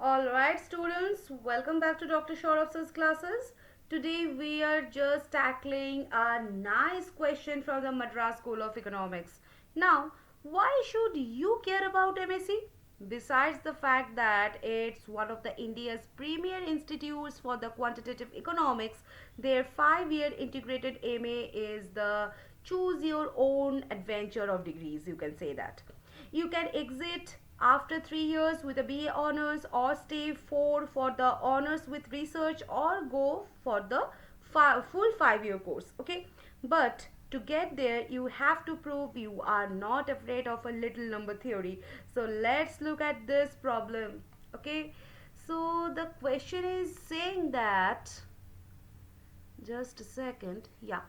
Alright students, welcome back to Dr. Saurav's classes. Today we are just tackling a nice question from the Madras School of Economics. Now, why should you care about MSE? Besides the fact that it's one of the India's premier institutes for the quantitative economics, their 5-year integrated MA is the choose your own adventure of degrees, you can say that. You can exit after 3 years with a BA honors or stay 4 for the honors with research or go for the full 5-year course. Okay, but to get there you have to prove you are not afraid of a little number theory. So let's look at this problem. Okay, so the question is saying that, just a second, yeah,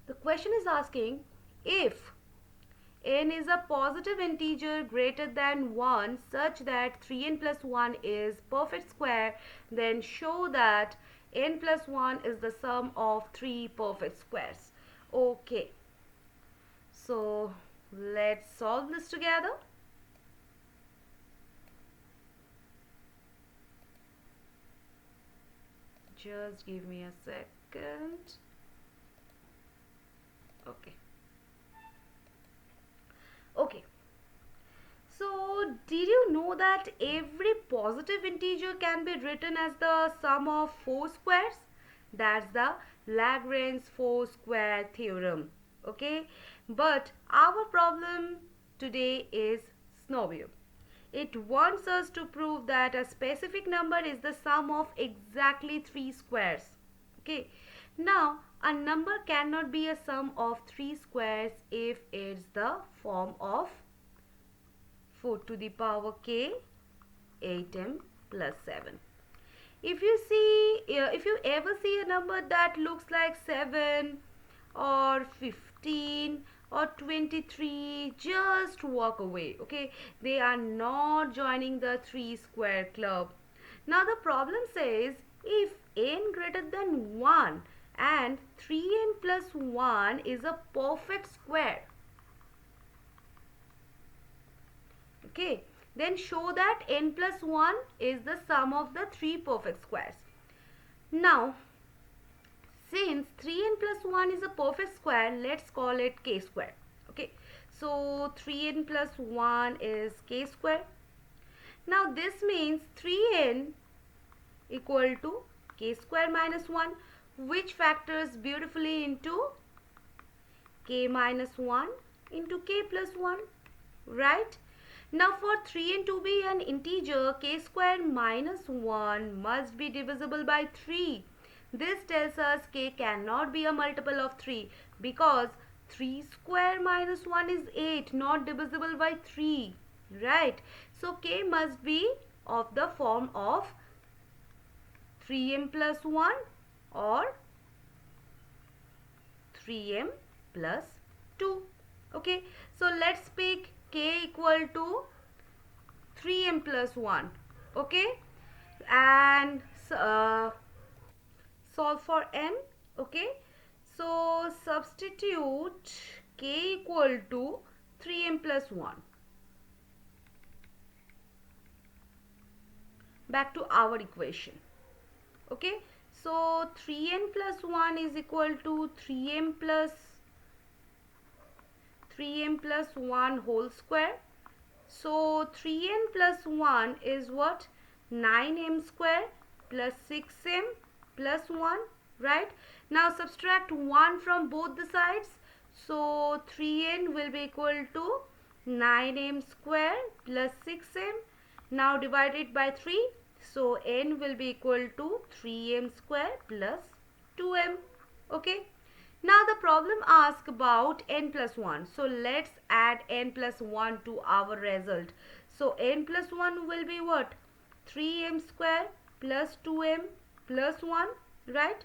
the question is asking if n is a positive integer greater than 1 such that 3n plus 1 is perfect square, then show that n plus 1 is the sum of 3 perfect squares. Okay, so let's solve this together. Just give me a second. Okay, so did you know that every positive integer can be written as the sum of 4 squares? That's the Lagrange 4 square theorem. Okay, but our problem today is snobbier. It wants us to prove that a specific number is the sum of exactly 3 squares. Okay, now a number cannot be a sum of 3 squares if it's the form of 4 to the power k 8m plus 7. If you ever see a number that looks like 7 or 15 or 23, just walk away. Okay, they are not joining the 3 square club. Now the problem says if n greater than 1 and 3n plus 1 is a perfect square, okay, then show that n plus 1 is the sum of the 3 perfect squares. Now, since 3n plus 1 is a perfect square, let's call it k square. Okay, so 3n plus 1 is k square. Now this means 3n equal to k square minus 1, which factors beautifully into k minus 1 into k plus 1, right? Now for 3n to be an integer, k square minus 1 must be divisible by 3. This tells us k cannot be a multiple of 3 because 3 square minus 1 is 8, not divisible by 3, right? So k must be of the form of 3m plus 1 or 3m plus 2. Okay, so let's pick k equal to 3m plus 1. Okay, and solve for n. Okay, so substitute k equal to 3m plus 1. Back to our equation. Okay, so 3n plus 1 is equal to 3m plus 1 whole square. So 3n plus 1 is what? 9m square plus 6m plus 1, right? Now subtract 1 from both the sides. So 3n will be equal to 9m square plus 6m. Now divide it by 3. So n will be equal to 3m square plus 2m. Okay. Now the problem asks about n plus 1. So let's add n plus 1 to our result. So n plus 1 will be what? 3m square plus 2m plus 1, right?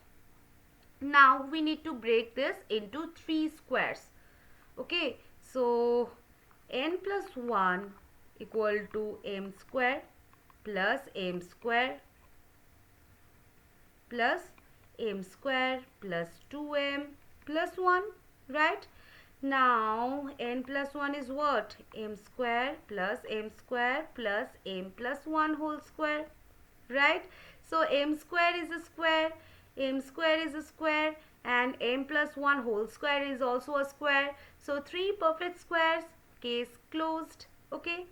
Now we need to break this into 3 squares. Okay, so n plus 1 equal to m square plus m square plus m square plus 2m plus 1, right? Now n plus 1 is what? M square plus m square plus m plus 1 whole square, right? So m square is a square, m square is a square, and m plus 1 whole square is also a square. So three perfect squares, case closed. Okay.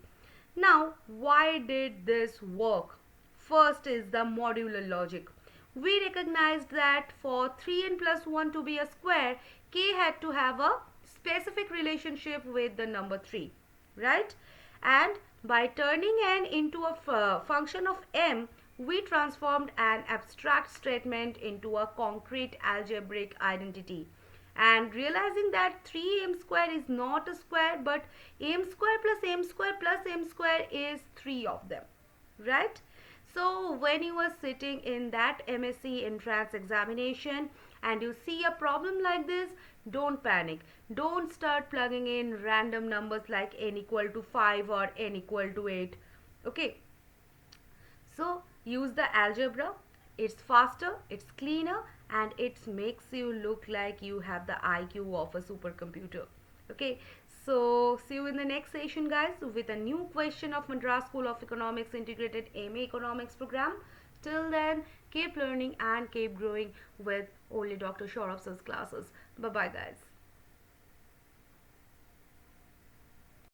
Now, why did this work? First is the modular logic. We recognized that for 3n plus 1 to be a square, k had to have a specific relationship with the number 3, right? And by turning n into a function of m, we transformed an abstract statement into a concrete algebraic identity. And realizing that 3m square is not a square, but m square plus m square plus m square is 3 of them, right? So when you are sitting in that MSE entrance examination and you see a problem like this, don't panic. Don't start plugging in random numbers like n equal to 5 or n equal to 8. Okay. So use the algebra. It's faster, it's cleaner, and it makes you look like you have the IQ of a supercomputer. Okay, so see you in the next session, guys, with a new question of Madras School of Economics Integrated MA Economics program. Till then, keep learning and keep growing with only Dr. Saurav's classes. Bye bye, guys.